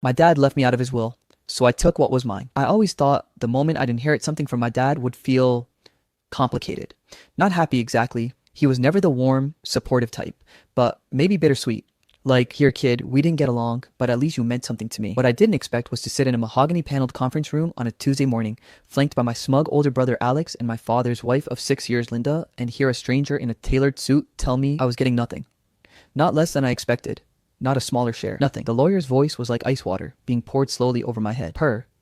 My dad left me out of his will, so I took what was mine. I always thought the moment I'd inherit something from my dad would feel complicated. Not happy exactly. He was never the warm, supportive type, but maybe bittersweet. Like, here, kid, we didn't get along, but at least you meant something to me. What I didn't expect was to sit in a mahogany paneled conference room on a Tuesday morning, flanked by my smug older brother Alex and my father's wife of 6 years, Linda, and hear a stranger in a tailored suit tell me I was getting nothing. Not less than I expected. Not a smaller share. Nothing. The lawyer's voice was like ice water, being poured slowly over my head.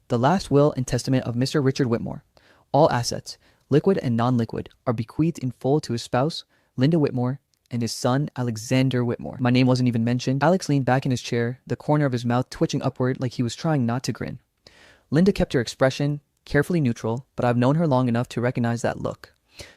The last will and testament of Mr. Richard Whitmore. All assets, liquid and non-liquid, are bequeathed in full to his spouse, Linda Whitmore, and his son, Alexander Whitmore. My name wasn't even mentioned. Alex leaned back in his chair, the corner of his mouth twitching upward like he was trying not to grin. Linda kept her expression carefully neutral, but I've known her long enough to recognize that look.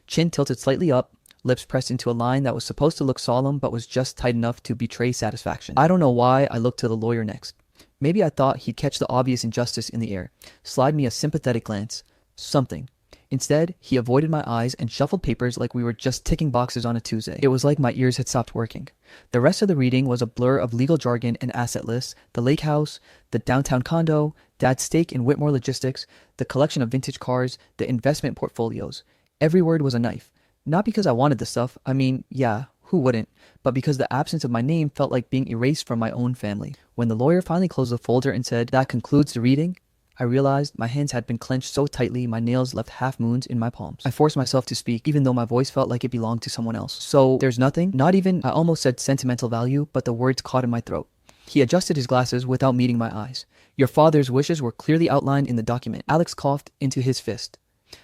Chin tilted slightly up, lips pressed into a line that was supposed to look solemn but was just tight enough to betray satisfaction. I don't know why I looked to the lawyer next. Maybe I thought he'd catch the obvious injustice in the air, slide me a sympathetic glance. Something. Instead, he avoided my eyes and shuffled papers like we were just ticking boxes on a Tuesday. It was like my ears had stopped working. The rest of the reading was a blur of legal jargon and asset lists, the lake house, the downtown condo, Dad's stake in Whitmore Logistics, the collection of vintage cars, the investment portfolios. Every word was a knife. Not because I wanted the stuff, I mean, yeah, who wouldn't, but because the absence of my name felt like being erased from my own family. When the lawyer finally closed the folder and said, "That concludes the reading," I realized my hands had been clenched so tightly my nails left half moons in my palms. I forced myself to speak, even though my voice felt like it belonged to someone else. "So, there's nothing? Not even," I almost said sentimental value, but the words caught in my throat. He adjusted his glasses without meeting my eyes. "Your father's wishes were clearly outlined in the document." Alex coughed into his fist.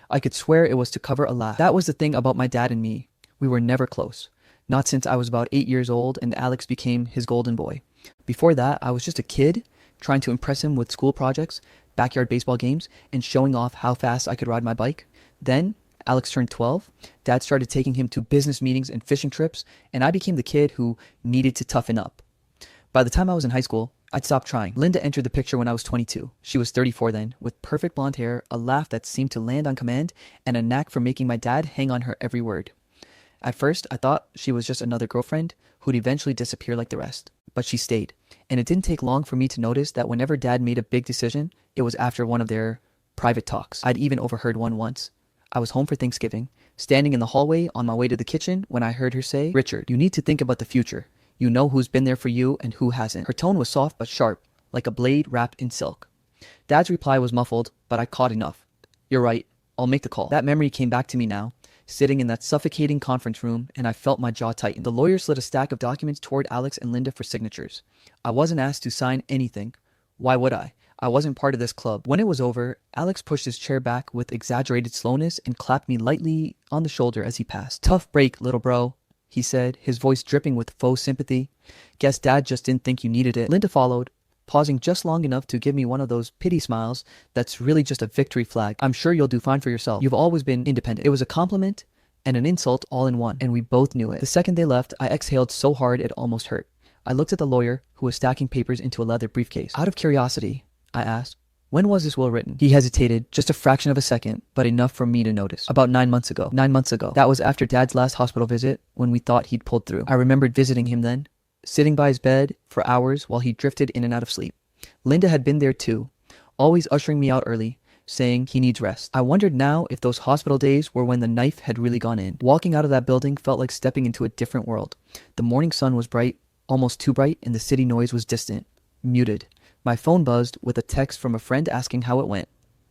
I could swear it was to cover a laugh. That was the thing about my dad and me. We were never close. Not since I was about 8 years old and Alex became his golden boy. Before that, I was just a kid trying to impress him with school projects, backyard baseball games, and showing off how fast I could ride my bike. Then, Alex turned 12. Dad started taking him to business meetings and fishing trips, and I became the kid who needed to toughen up. By the time I was in high school, I'd stopped trying. Linda entered the picture when I was 22. She was 34 then, with perfect blonde hair, a laugh that seemed to land on command, and a knack for making my dad hang on her every word. At first, I thought she was just another girlfriend who'd eventually disappear like the rest. But she stayed. And it didn't take long for me to notice that whenever Dad made a big decision, it was after one of their private talks. I'd even overheard one once. I was home for Thanksgiving, standing in the hallway on my way to the kitchen when I heard her say, "Richard, you need to think about the future. You know who's been there for you and who hasn't." Her tone was soft but sharp, like a blade wrapped in silk. Dad's reply was muffled, but I caught enough. "You're right. I'll make the call." That memory came back to me now, sitting in that suffocating conference room, and I felt my jaw tighten. The lawyer slid a stack of documents toward Alex and Linda for signatures. I wasn't asked to sign anything. Why would I? I wasn't part of this club. When it was over, Alex pushed his chair back with exaggerated slowness and clapped me lightly on the shoulder as he passed. "Tough break, little bro," he said, his voice dripping with faux sympathy. "Guess Dad just didn't think you needed it." Linda followed, pausing just long enough to give me one of those pity smiles that's really just a victory flag. "I'm sure you'll do fine for yourself. You've always been independent." It was a compliment and an insult all in one, and we both knew it. The second they left, I exhaled so hard it almost hurt. I looked at the lawyer, who was stacking papers into a leather briefcase. "Out of curiosity," I asked, "when was this will written?" He hesitated, just a fraction of a second, but enough for me to notice. "About 9 months ago." 9 months ago. That was after Dad's last hospital visit, when we thought he'd pulled through. I remembered visiting him then, sitting by his bed for hours while he drifted in and out of sleep. Linda had been there too, always ushering me out early, saying he needs rest. I wondered now if those hospital days were when the knife had really gone in. Walking out of that building felt like stepping into a different world. The morning sun was bright, almost too bright, and the city noise was distant, muted. My phone buzzed with a text from a friend asking how it went.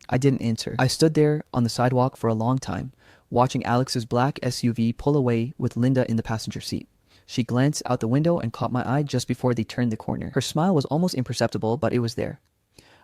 I didn't answer. I stood there on the sidewalk for a long time, watching Alex's black SUV pull away with Linda in the passenger seat. She glanced out the window and caught my eye just before they turned the corner. Her smile was almost imperceptible, but it was there.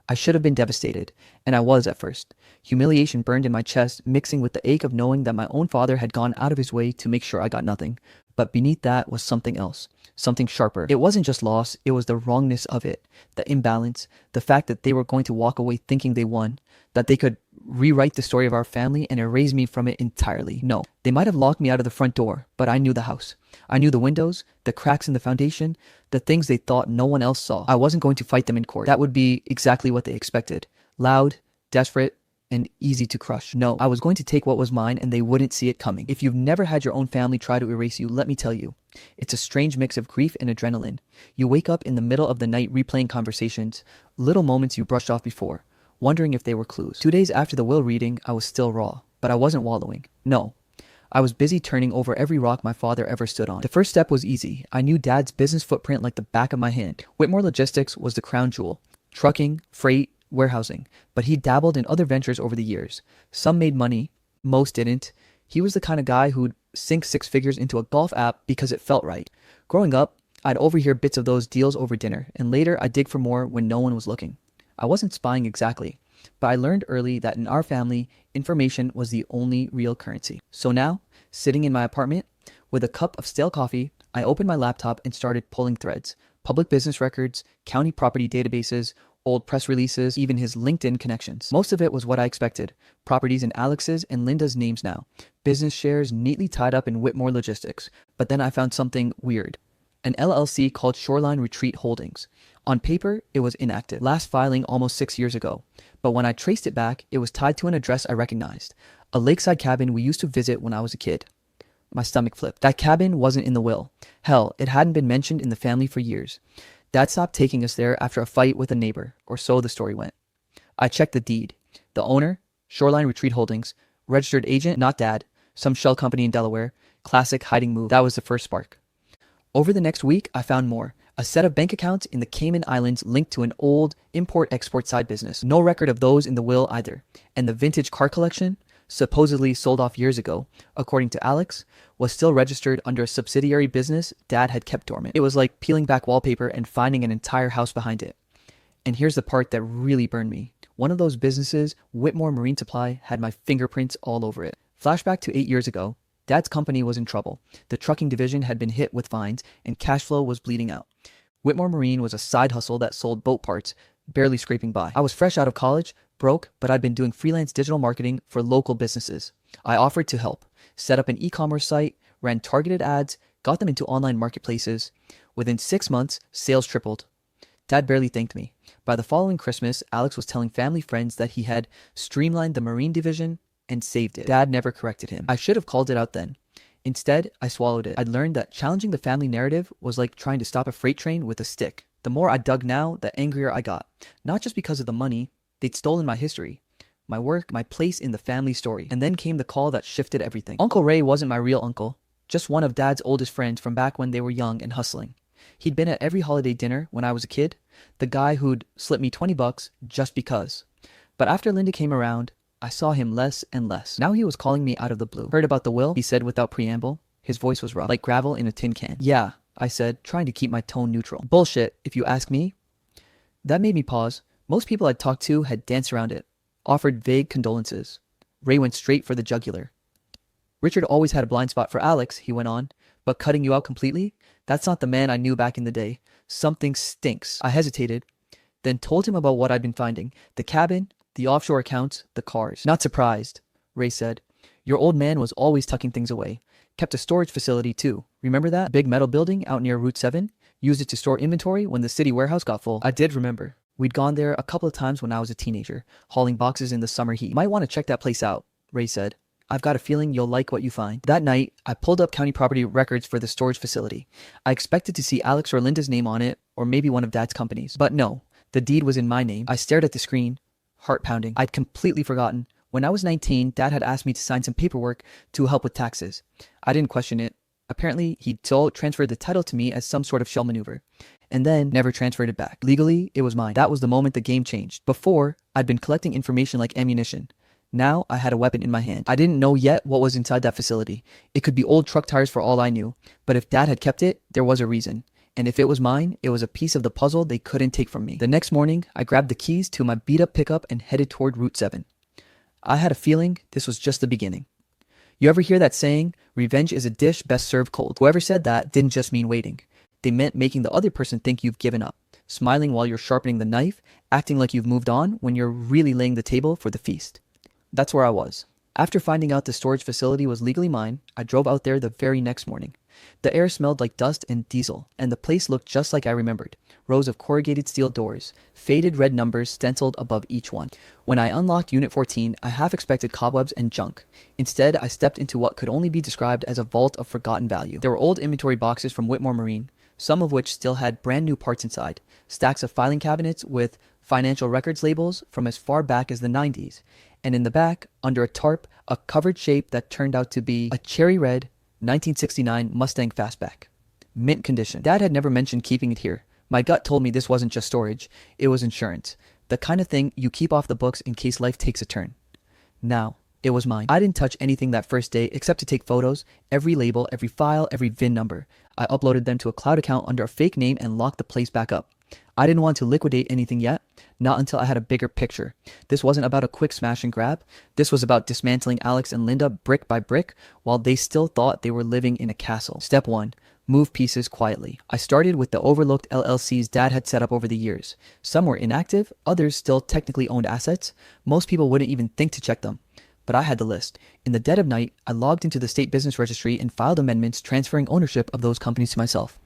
I should have been devastated, and I was at first. Humiliation burned in my chest, mixing with the ache of knowing that my own father had gone out of his way to make sure I got nothing. But beneath that was something else, something sharper. It wasn't just loss, it was the wrongness of it, the imbalance, the fact that they were going to walk away thinking they won, that they could rewrite the story of our family and erase me from it entirely. No, they might have locked me out of the front door, but I knew the house. I knew the windows, the cracks in the foundation, the things they thought no one else saw. I wasn't going to fight them in court. That would be exactly what they expected. Loud, desperate, and easy to crush. No, I was going to take what was mine and they wouldn't see it coming. If you've never had your own family try to erase you, let me tell you, it's a strange mix of grief and adrenaline. You wake up in the middle of the night replaying conversations, little moments you brushed off before, wondering if they were clues. 2 days after the will reading, I was still raw, but I wasn't wallowing. No. I was busy turning over every rock my father ever stood on. The first step was easy. I knew Dad's business footprint like the back of my hand. Whitmore Logistics was the crown jewel. Trucking, freight, warehousing. But he dabbled in other ventures over the years. Some made money, most didn't. He was the kind of guy who'd sink six figures into a golf app because it felt right. Growing up, I'd overhear bits of those deals over dinner, and later I'd dig for more when no one was looking. I wasn't spying exactly, but I learned early that in our family, information was the only real currency. So now, sitting in my apartment, with a cup of stale coffee, I opened my laptop and started pulling threads. Public business records, county property databases, old press releases, even his LinkedIn connections. Most of it was what I expected. Properties in Alex's and Linda's names now. Business shares neatly tied up in Whitmore Logistics. But then I found something weird. An LLC called Shoreline Retreat Holdings. On paper, it was inactive. Last filing almost 6 years ago. But when I traced it back, it was tied to an address I recognized. A lakeside cabin we used to visit when I was a kid. My stomach flipped. That cabin wasn't in the will. Hell, it hadn't been mentioned in the family for years. Dad stopped taking us there after a fight with a neighbor, or so the story went. I checked the deed. The owner, Shoreline Retreat Holdings, registered agent, not Dad, some shell company in Delaware, classic hiding move. That was the first spark. Over the next week, I found more. A set of bank accounts in the Cayman Islands linked to an old import-export side business. No record of those in the will either. And the vintage car collection, supposedly sold off years ago, according to Alex, was still registered under a subsidiary business Dad had kept dormant. It was like peeling back wallpaper and finding an entire house behind it. And here's the part that really burned me. One of those businesses, Whitmore Marine Supply, had my fingerprints all over it. Flashback to 8 years ago, Dad's company was in trouble. The trucking division had been hit with fines and cash flow was bleeding out. Whitmore Marine was a side hustle that sold boat parts, barely scraping by. I was fresh out of college, broke, but I'd been doing freelance digital marketing for local businesses. I offered to help, set up an e-commerce site, ran targeted ads, got them into online marketplaces. Within 6 months, sales tripled. Dad barely thanked me. By the following Christmas, Alex was telling family friends that he had streamlined the marine division and saved it. Dad never corrected him. I should have called it out then. Instead, I swallowed it. I'd learned that challenging the family narrative was like trying to stop a freight train with a stick. The more I dug now, the angrier I got. Not just because of the money. They'd stolen my history, my work, my place in the family story. And then came the call that shifted everything. Uncle Ray wasn't my real uncle, just one of Dad's oldest friends from back when they were young and hustling. He'd been at every holiday dinner when I was a kid, the guy who'd slip me $20 just because. But after Linda came around, I saw him less and less. Now he was calling me out of the blue. Heard about the will? He said without preamble. His voice was rough, like gravel in a tin can. Yeah, I said, trying to keep my tone neutral. Bullshit, if you ask me. That made me pause. Most people I'd talked to had danced around it, offered vague condolences. Ray went straight for the jugular. Richard always had a blind spot for Alex, he went on, but cutting you out completely? That's not the man I knew back in the day. Something stinks. I hesitated, then told him about what I'd been finding. The cabin, the offshore accounts, the cars. Not surprised, Ray said. Your old man was always tucking things away. Kept a storage facility too. Remember that? Big metal building out near Route 7? Used it to store inventory when the city warehouse got full. I did remember. We'd gone there a couple of times when I was a teenager, hauling boxes in the summer heat. You might want to check that place out, Ray said. I've got a feeling you'll like what you find. That night, I pulled up county property records for the storage facility. I expected to see Alex or Linda's name on it, or maybe one of Dad's companies. But no, the deed was in my name. I stared at the screen, heart pounding. I'd completely forgotten. When I was 19, Dad had asked me to sign some paperwork to help with taxes. I didn't question it. Apparently, he'd transferred the title to me as some sort of shell maneuver, and then never transferred it back. Legally, it was mine. That was the moment the game changed. Before, I'd been collecting information like ammunition. Now, I had a weapon in my hand. I didn't know yet what was inside that facility. It could be old truck tires for all I knew. But if Dad had kept it, there was a reason. And if it was mine, it was a piece of the puzzle they couldn't take from me. The next morning, I grabbed the keys to my beat-up pickup and headed toward Route 7. I had a feeling this was just the beginning. You ever hear that saying, revenge is a dish best served cold? Whoever said that didn't just mean waiting. They meant making the other person think you've given up, smiling while you're sharpening the knife, acting like you've moved on when you're really laying the table for the feast. That's where I was. After finding out the storage facility was legally mine, I drove out there the very next morning. The air smelled like dust and diesel, and the place looked just like I remembered. Rows of corrugated steel doors, faded red numbers stenciled above each one. When I unlocked Unit 14, I half expected cobwebs and junk. Instead, I stepped into what could only be described as a vault of forgotten value. There were old inventory boxes from Whitmore Marine, some of which still had brand new parts inside, stacks of filing cabinets with financial records labels from as far back as the 90s, and in the back, under a tarp, a covered shape that turned out to be a cherry red 1969 Mustang Fastback. Mint condition. Dad had never mentioned keeping it here. My gut told me this wasn't just storage, it was insurance. The kind of thing you keep off the books in case life takes a turn. Now, it was mine. I didn't touch anything that first day except to take photos, every label, every file, every VIN number. I uploaded them to a cloud account under a fake name and locked the place back up. I didn't want to liquidate anything yet, not until I had a bigger picture. This wasn't about a quick smash and grab. This was about dismantling Alex and Linda brick by brick while they still thought they were living in a castle. Step 1. Move pieces quietly. I started with the overlooked LLCs Dad had set up over the years. Some were inactive, others still technically owned assets. Most people wouldn't even think to check them. But I had the list. In the dead of night, I logged into the state business registry and filed amendments transferring ownership of those companies to myself.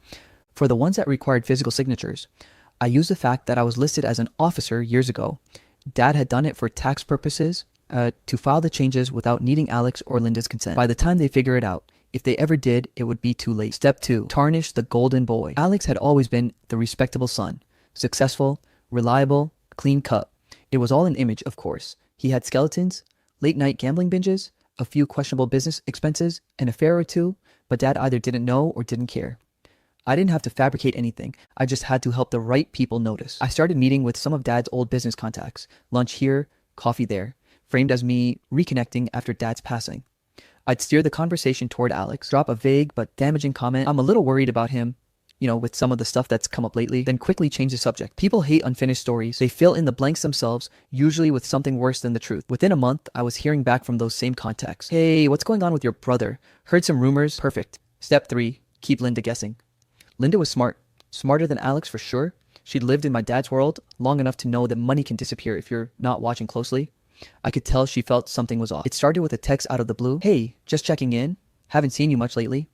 For the ones that required physical signatures, I used the fact that I was listed as an officer years ago. Dad had done it for tax purposes, to file the changes without needing Alex or Linda's consent. By the time they figure it out, if they ever did, it would be too late. Step 2. Tarnish the golden boy. Alex had always been the respectable son. Successful, reliable, clean cut. It was all an image, of course. He had skeletons, late night gambling binges, a few questionable business expenses, an affair or two, but Dad either didn't know or didn't care. I didn't have to fabricate anything. I just had to help the right people notice. I started meeting with some of Dad's old business contacts. Lunch here, coffee there, framed as me reconnecting after Dad's passing. I'd steer the conversation toward Alex, drop a vague but damaging comment. I'm a little worried about him, with some of the stuff that's come up lately, then quickly change the subject. People hate unfinished stories. They fill in the blanks themselves, usually with something worse than the truth. Within a month, I was hearing back from those same contacts. Hey, what's going on with your brother? Heard some rumors? Perfect. Step 3. Keep Linda guessing. Linda was smart. Smarter than Alex for sure. She'd lived in my dad's world long enough to know that money can disappear if you're not watching closely. I could tell she felt something was off. It started with a text out of the blue. Hey, just checking in. Haven't seen you much lately.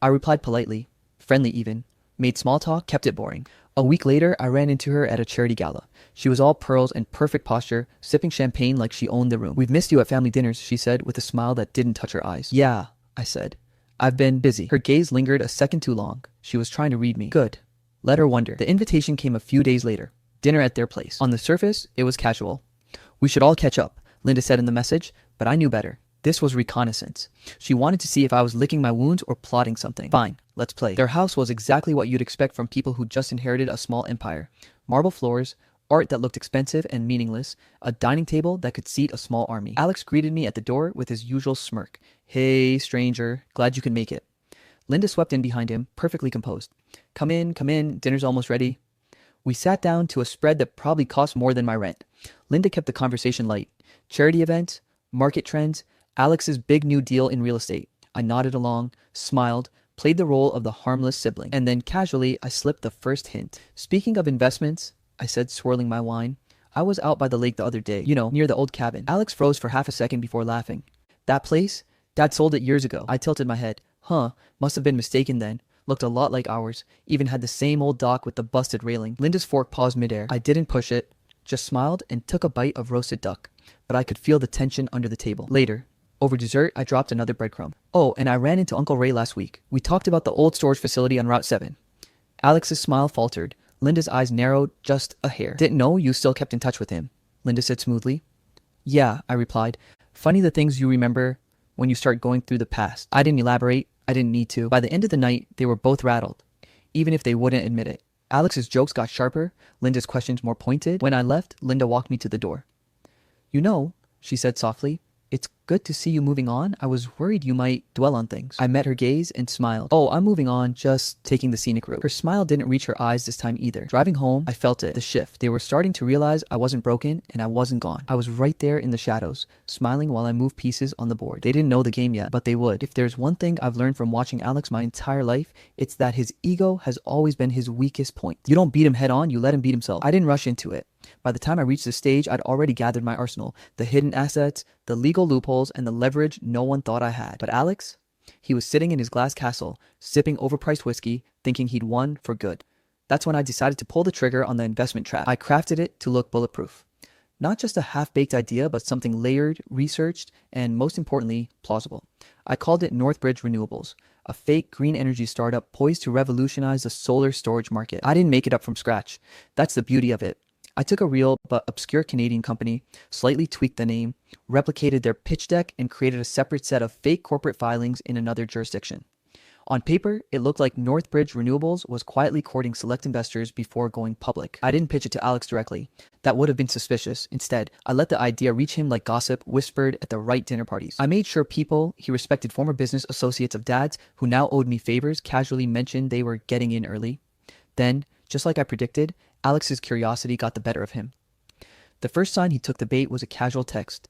I replied politely, friendly even, made small talk, kept it boring. A week later, I ran into her at a charity gala. She was all pearls and perfect posture, sipping champagne like she owned the room. We've missed you at family dinners, she said with a smile that didn't touch her eyes. Yeah, I said. I've been busy. Her gaze lingered a second too long. She was trying to read me. Good. Let her wonder. The invitation came a few days later. Dinner at their place. On the surface, it was casual. We should all catch up, Linda said in the message, but I knew better. This was reconnaissance. She wanted to see if I was licking my wounds or plotting something. Fine, let's play. Their house was exactly what you'd expect from people who just inherited a small empire. Marble floors, art that looked expensive and meaningless, a dining table that could seat a small army. Alex greeted me at the door with his usual smirk. Hey, stranger, glad you could make it. Linda swept in behind him, perfectly composed. Come in, dinner's almost ready. We sat down to a spread that probably cost more than my rent. Linda kept the conversation light. Charity events, market trends, Alex's big new deal in real estate. I nodded along, smiled, played the role of the harmless sibling, and then casually I slipped the first hint. Speaking of investments, I said, swirling my wine, I was out by the lake the other day, near the old cabin. Alex froze for half a second before laughing. That place? Dad sold it years ago. I tilted my head. Huh, must have been mistaken then. Looked a lot like ours. Even had the same old dock with the busted railing. Linda's fork paused midair. I didn't push it, just smiled and took a bite of roasted duck. But I could feel the tension under the table. Later, over dessert, I dropped another breadcrumb. Oh, and I ran into Uncle Ray last week. We talked about the old storage facility on Route 7. Alex's smile faltered. Linda's eyes narrowed just a hair. Didn't know you still kept in touch with him, Linda said smoothly. Yeah, I replied. Funny the things you remember when you start going through the past. I didn't elaborate. I didn't need to. By the end of the night, they were both rattled, even if they wouldn't admit it. Alex's jokes got sharper, Linda's questions more pointed. When I left, Linda walked me to the door. She said softly, it's good to see you moving on. I was worried you might dwell on things. I met her gaze and smiled. Oh, I'm moving on, just taking the scenic route. Her smile didn't reach her eyes this time either. Driving home, I felt it, the shift. They were starting to realize I wasn't broken and I wasn't gone. I was right there in the shadows, smiling while I moved pieces on the board. They didn't know the game yet, but they would. If there's one thing I've learned from watching Alex my entire life, it's that his ego has always been his weakest point. You don't beat him head on, you let him beat himself. I didn't rush into it. By the time I reached the stage, I'd already gathered my arsenal, the hidden assets, the legal loopholes, and the leverage no one thought I had. But Alex? He was sitting in his glass castle, sipping overpriced whiskey, thinking he'd won for good. That's when I decided to pull the trigger on the investment trap. I crafted it to look bulletproof. Not just a half-baked idea, but something layered, researched, and most importantly, plausible. I called it Northbridge Renewables, a fake green energy startup poised to revolutionize the solar storage market. I didn't make it up from scratch. That's the beauty of it. I took a real but obscure Canadian company, slightly tweaked the name, replicated their pitch deck, and created a separate set of fake corporate filings in another jurisdiction. On paper, it looked like Northbridge Renewables was quietly courting select investors before going public. I didn't pitch it to Alex directly. That would have been suspicious. Instead, I let the idea reach him like gossip whispered at the right dinner parties. I made sure people he respected, former business associates of Dad's who now owed me favors, casually mentioned they were getting in early. Then, just like I predicted, Alex's curiosity got the better of him. The first sign he took the bait was a casual text.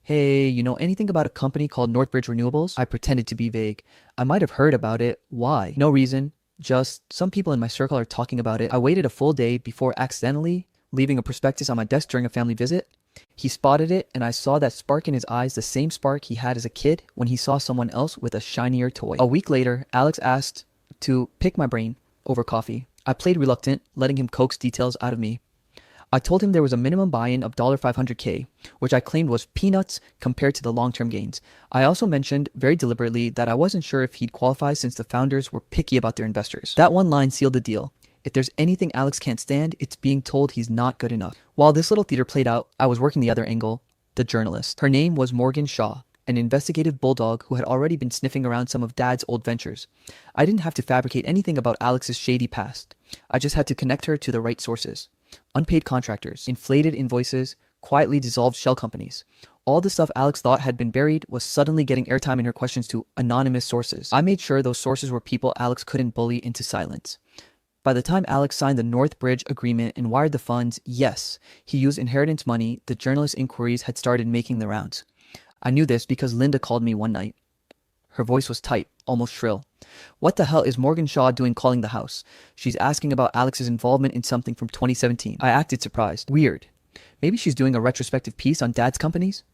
Hey, you know anything about a company called Northbridge Renewables? I pretended to be vague. I might have heard about it. Why? No reason. Just some people in my circle are talking about it. I waited a full day before accidentally leaving a prospectus on my desk during a family visit. He spotted it, and I saw that spark in his eyes, the same spark he had as a kid when he saw someone else with a shinier toy. A week later, Alex asked to pick my brain over coffee. I played reluctant, letting him coax details out of me. I told him there was a minimum buy-in of $500K, which I claimed was peanuts compared to the long-term gains. I also mentioned very deliberately that I wasn't sure if he'd qualify since the founders were picky about their investors. That one line sealed the deal. If there's anything Alex can't stand, it's being told he's not good enough. While this little theater played out, I was working the other angle, the journalist. Her name was Morgan Shaw, an investigative bulldog who had already been sniffing around some of Dad's old ventures. I didn't have to fabricate anything about Alex's shady past. I just had to connect her to the right sources. Unpaid contractors, inflated invoices, quietly dissolved shell companies. All the stuff Alex thought had been buried was suddenly getting airtime in her questions to anonymous sources. I made sure those sources were people Alex couldn't bully into silence. By the time Alex signed the Northbridge agreement and wired the funds, yes, he used inheritance money, the journalist inquiries had started making the rounds. I knew this because Linda called me one night. Her voice was tight, almost shrill. What the hell is Morgan Shaw doing calling the house? She's asking about Alex's involvement in something from 2017. I acted surprised. Weird. Maybe she's doing a retrospective piece on Dad's companies?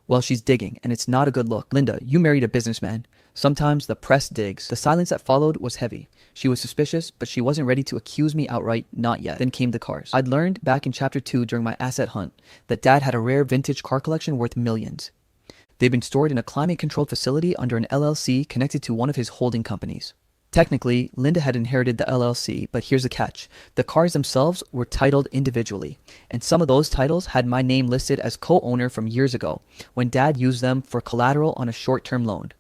Well, she's digging, and it's not a good look. Linda, you married a businessman. Sometimes the press digs. The silence that followed was heavy. She was suspicious, but she wasn't ready to accuse me outright, not yet. Then came the cars. I'd learned back in chapter 2 during my asset hunt that Dad had a rare vintage car collection worth millions. They'd been stored in a climate-controlled facility under an LLC connected to one of his holding companies. Technically, Linda had inherited the LLC, but here's the catch. The cars themselves were titled individually, and some of those titles had my name listed as co-owner from years ago, when Dad used them for collateral on a short-term loan.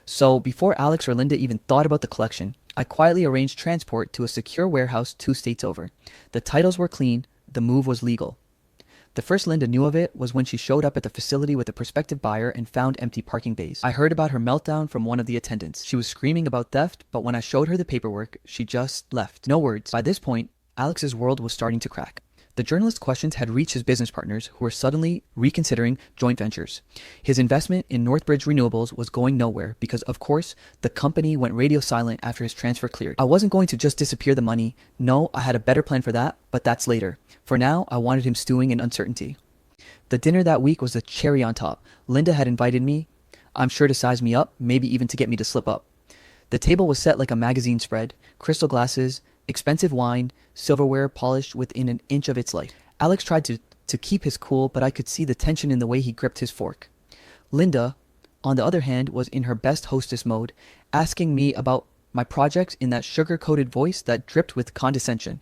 So, before Alex or Linda even thought about the collection, I quietly arranged transport to a secure warehouse 2 states over. The titles were clean, the move was legal. The first Linda knew of it was when she showed up at the facility with a prospective buyer and found empty parking bays. I heard about her meltdown from one of the attendants. She was screaming about theft, but when I showed her the paperwork, she just left. No words. By this point, Alex's world was starting to crack. The journalist's questions had reached his business partners, who were suddenly reconsidering joint ventures. His investment in Northbridge Renewables was going nowhere because, of course, the company went radio silent after his transfer cleared. I wasn't going to just disappear the money. No, I had a better plan for that, but that's later. For now, I wanted him stewing in uncertainty. The dinner that week was the cherry on top. Linda had invited me, I'm sure to size me up, maybe even to get me to slip up. The table was set like a magazine spread, crystal glasses, expensive wine, silverware polished within an inch of its life. Alex tried to keep his cool, but I could see the tension in the way he gripped his fork. Linda, on the other hand, was in her best hostess mode, asking me about my projects in that sugar-coated voice that dripped with condescension.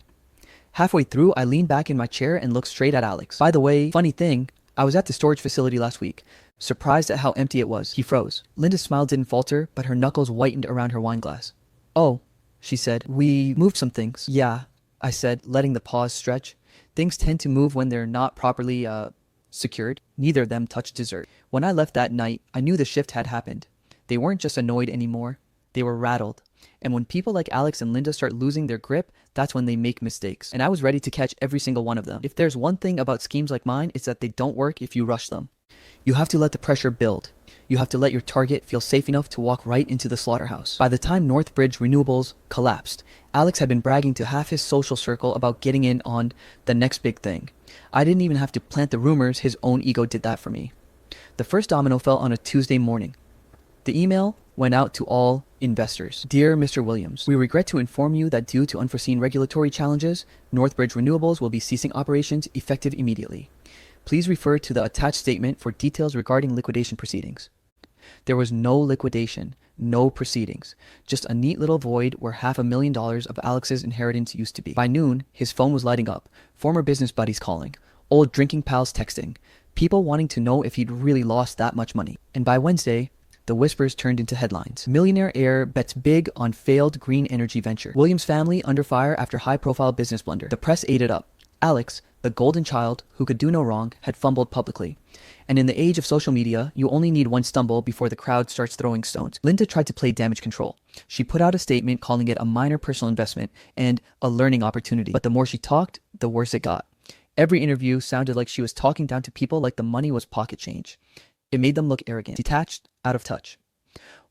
Halfway through, I leaned back in my chair and looked straight at Alex. By the way, funny thing, I was at the storage facility last week, surprised at how empty it was. He froze. Linda's smile didn't falter, but her knuckles whitened around her wine glass. Oh, she said, we moved some things. Yeah, I said, letting the pause stretch. Things tend to move when they're not properly, secured. Neither of them touched dessert. When I left that night, I knew the shift had happened. They weren't just annoyed anymore. They were rattled. And when people like Alex and Linda start losing their grip, that's when they make mistakes. And I was ready to catch every single one of them. If there's one thing about schemes like mine, it's that they don't work if you rush them. You have to let the pressure build. You have to let your target feel safe enough to walk right into the slaughterhouse. By the time Northbridge Renewables collapsed, Alex had been bragging to half his social circle about getting in on the next big thing. I didn't even have to plant the rumors, his own ego did that for me. The first domino fell on a Tuesday morning. The email went out to all investors. Dear Mr. Williams, we regret to inform you that due to unforeseen regulatory challenges, Northbridge Renewables will be ceasing operations effective immediately. Please refer to the attached statement for details regarding liquidation proceedings. There was no liquidation, no proceedings, just a neat little void where $500,000 of Alex's inheritance used to be. By noon, his phone was lighting up, former business buddies calling, old drinking pals texting, people wanting to know if he'd really lost that much money. And by Wednesday, the whispers turned into headlines. Millionaire heir bets big on failed green energy venture. Williams family under fire after high-profile business blunder. The press ate it up. Alex, the golden child who could do no wrong, had fumbled publicly. And in the age of social media, you only need one stumble before the crowd starts throwing stones. Linda tried to play damage control. She put out a statement calling it a minor personal investment and a learning opportunity. But the more she talked, the worse it got. Every interview sounded like she was talking down to people like the money was pocket change. It made them look arrogant, detached, out of touch.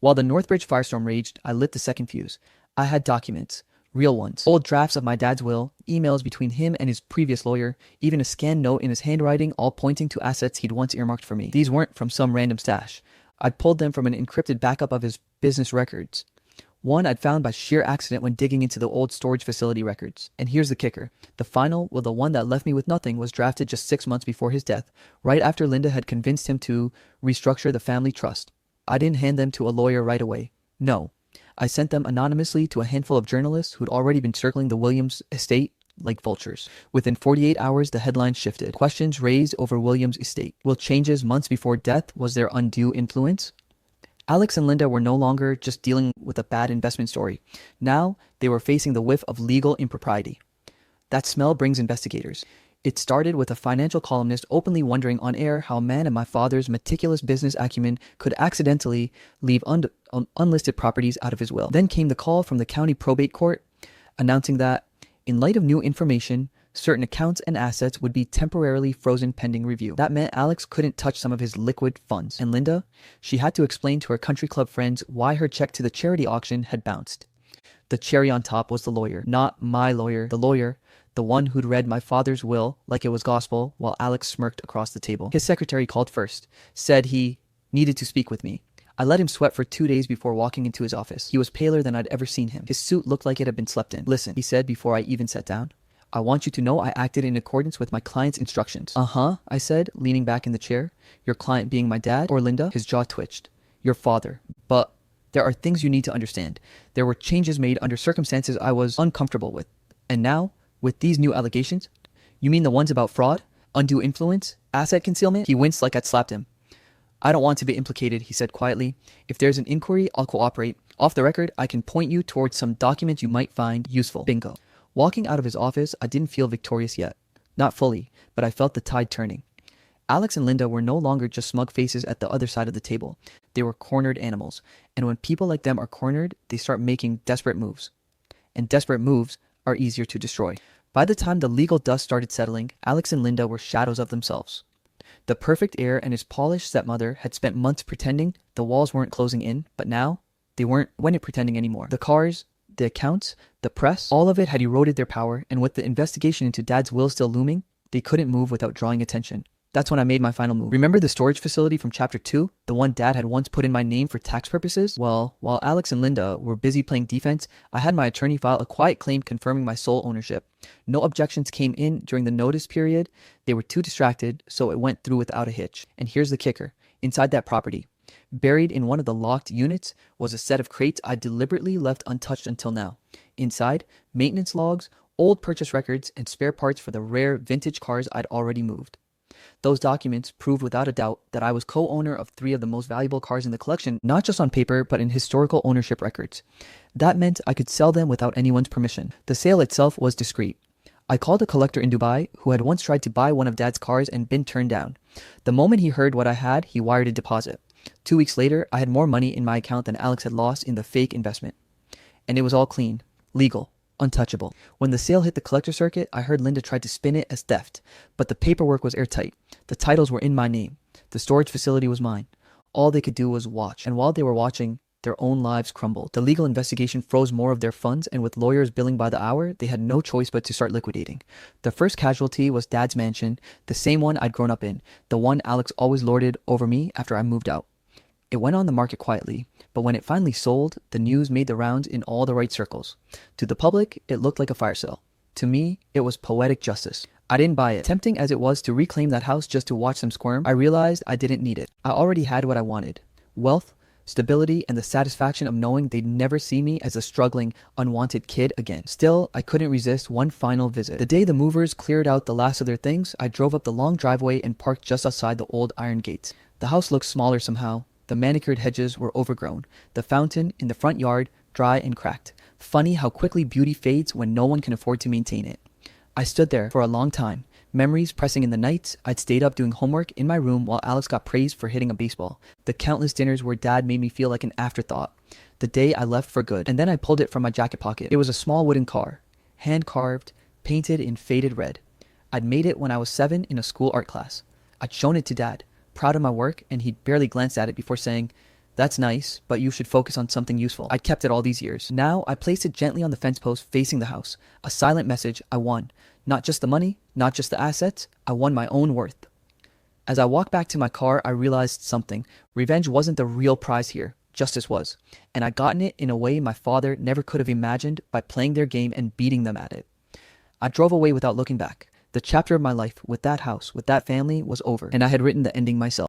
While the Northbridge firestorm raged, I lit the second fuse. I had documents. Real ones. Old drafts of my dad's will, emails between him and his previous lawyer, even a scanned note in his handwriting, all pointing to assets he'd once earmarked for me. These weren't from some random stash. I'd pulled them from an encrypted backup of his business records. One I'd found by sheer accident when digging into the old storage facility records. And here's the kicker. The final, the one that left me with nothing, was drafted just 6 months before his death, right after Linda had convinced him to restructure the family trust. I didn't hand them to a lawyer right away. No. I sent them anonymously to a handful of journalists who'd already been circling the Williams estate like vultures. Within 48 hours, the headlines shifted. Questions raised over Williams' estate. Will changes months before death? Was there undue influence? Alex and Linda were no longer just dealing with a bad investment story. Now, they were facing the whiff of legal impropriety. That smell brings investigators. It started with a financial columnist openly wondering on air how a man of my father's meticulous business acumen could accidentally leave unlisted properties out of his will. Then came the call from the county probate court announcing that, in light of new information, certain accounts and assets would be temporarily frozen pending review. That meant Alex couldn't touch some of his liquid funds. And Linda, she had to explain to her country club friends why her check to the charity auction had bounced. The cherry on top was the lawyer. Not my lawyer, the lawyer. The one who'd read my father's will like it was gospel while Alex smirked across the table. His secretary called first, said he needed to speak with me. I let him sweat for 2 days before walking into his office. He was paler than I'd ever seen him. His suit looked like it had been slept in. Listen, he said before I even sat down. I want you to know I acted in accordance with my client's instructions. Uh-huh, I said, leaning back in the chair. Your client being my dad or Linda? His jaw twitched. Your father. But there are things you need to understand. There were changes made under circumstances I was uncomfortable with. And now, with these new allegations? You mean the ones about fraud, undue influence, asset concealment? He winced like I'd slapped him. I don't want to be implicated, he said quietly. If there's an inquiry, I'll cooperate. Off the record, I can point you towards some documents you might find useful. Bingo. Walking out of his office, I didn't feel victorious yet. Not fully, but I felt the tide turning. Alex and Linda were no longer just smug faces at the other side of the table. They were cornered animals. And when people like them are cornered, they start making desperate moves. And desperate moves are easier to destroy. By the time the legal dust started settling, Alex and Linda were shadows of themselves. The perfect heir and his polished stepmother had spent months pretending the walls weren't closing in, but now they weren't pretending anymore. The cars, the accounts, the press, all of it had eroded their power, and with the investigation into Dad's will still looming, they couldn't move without drawing attention. That's when I made my final move. Remember the storage facility from chapter 2? The one Dad had once put in my name for tax purposes? Well, while Alex and Linda were busy playing defense, I had my attorney file a quiet claim confirming my sole ownership. No objections came in during the notice period. They were too distracted, so it went through without a hitch. And here's the kicker. Inside that property, buried in one of the locked units, was a set of crates I deliberately left untouched until now. Inside, maintenance logs, old purchase records, and spare parts for the rare vintage cars I'd already moved. Those documents proved without a doubt that I was co-owner of 3 of the most valuable cars in the collection, not just on paper, but in historical ownership records. That meant I could sell them without anyone's permission. The sale itself was discreet. I called a collector in Dubai who had once tried to buy one of Dad's cars and been turned down. The moment he heard what I had, he wired a deposit. 2 weeks later, I had more money in my account than Alex had lost in the fake investment. And it was all clean, legal, untouchable. When the sale hit the collector circuit, I heard Linda try to spin it as theft, but the paperwork was airtight. The titles were in my name. The storage facility was mine. All they could do was watch, and while they were watching, their own lives crumbled. The legal investigation froze more of their funds, and with lawyers billing by the hour, they had no choice but to start liquidating. The first casualty was Dad's mansion, the same one I'd grown up in, the one Alex always lorded over me after I moved out. It went on the market quietly, but when it finally sold, the news made the rounds in all the right circles. To the public, it looked like a fire sale. To me, it was poetic justice. I didn't buy it. Tempting as it was to reclaim that house just to watch them squirm, I realized I didn't need it. I already had what I wanted: wealth, stability, and the satisfaction of knowing they'd never see me as a struggling, unwanted kid again. Still, I couldn't resist one final visit. The day the movers cleared out the last of their things, I drove up the long driveway and parked just outside the old iron gates. The house looked smaller somehow. The manicured hedges were overgrown. The fountain in the front yard dry and cracked. Funny how quickly beauty fades when no one can afford to maintain it. I stood there for a long time, memories pressing in the nights I'd stayed up doing homework in my room while Alex got praised for hitting a baseball. The countless dinners where Dad made me feel like an afterthought. The day I left for good. And then I pulled it from my jacket pocket. It was a small wooden car, hand-carved, painted in faded red. I'd made it when I was 7 in a school art class. I'd shown it to Dad, proud of my work, and he'd barely glanced at it before saying, "That's nice, but you should focus on something useful." I'd kept it all these years. Now I placed it gently on the fence post facing the house. A silent message: I won. Not just the money, not just the assets, I won my own worth. As I walked back to my car, I realized something. Revenge wasn't the real prize here. Justice was. And I'd gotten it in a way my father never could have imagined, by playing their game and beating them at it. I drove away without looking back. The chapter of my life with that house, with that family, was over, and I had written the ending myself.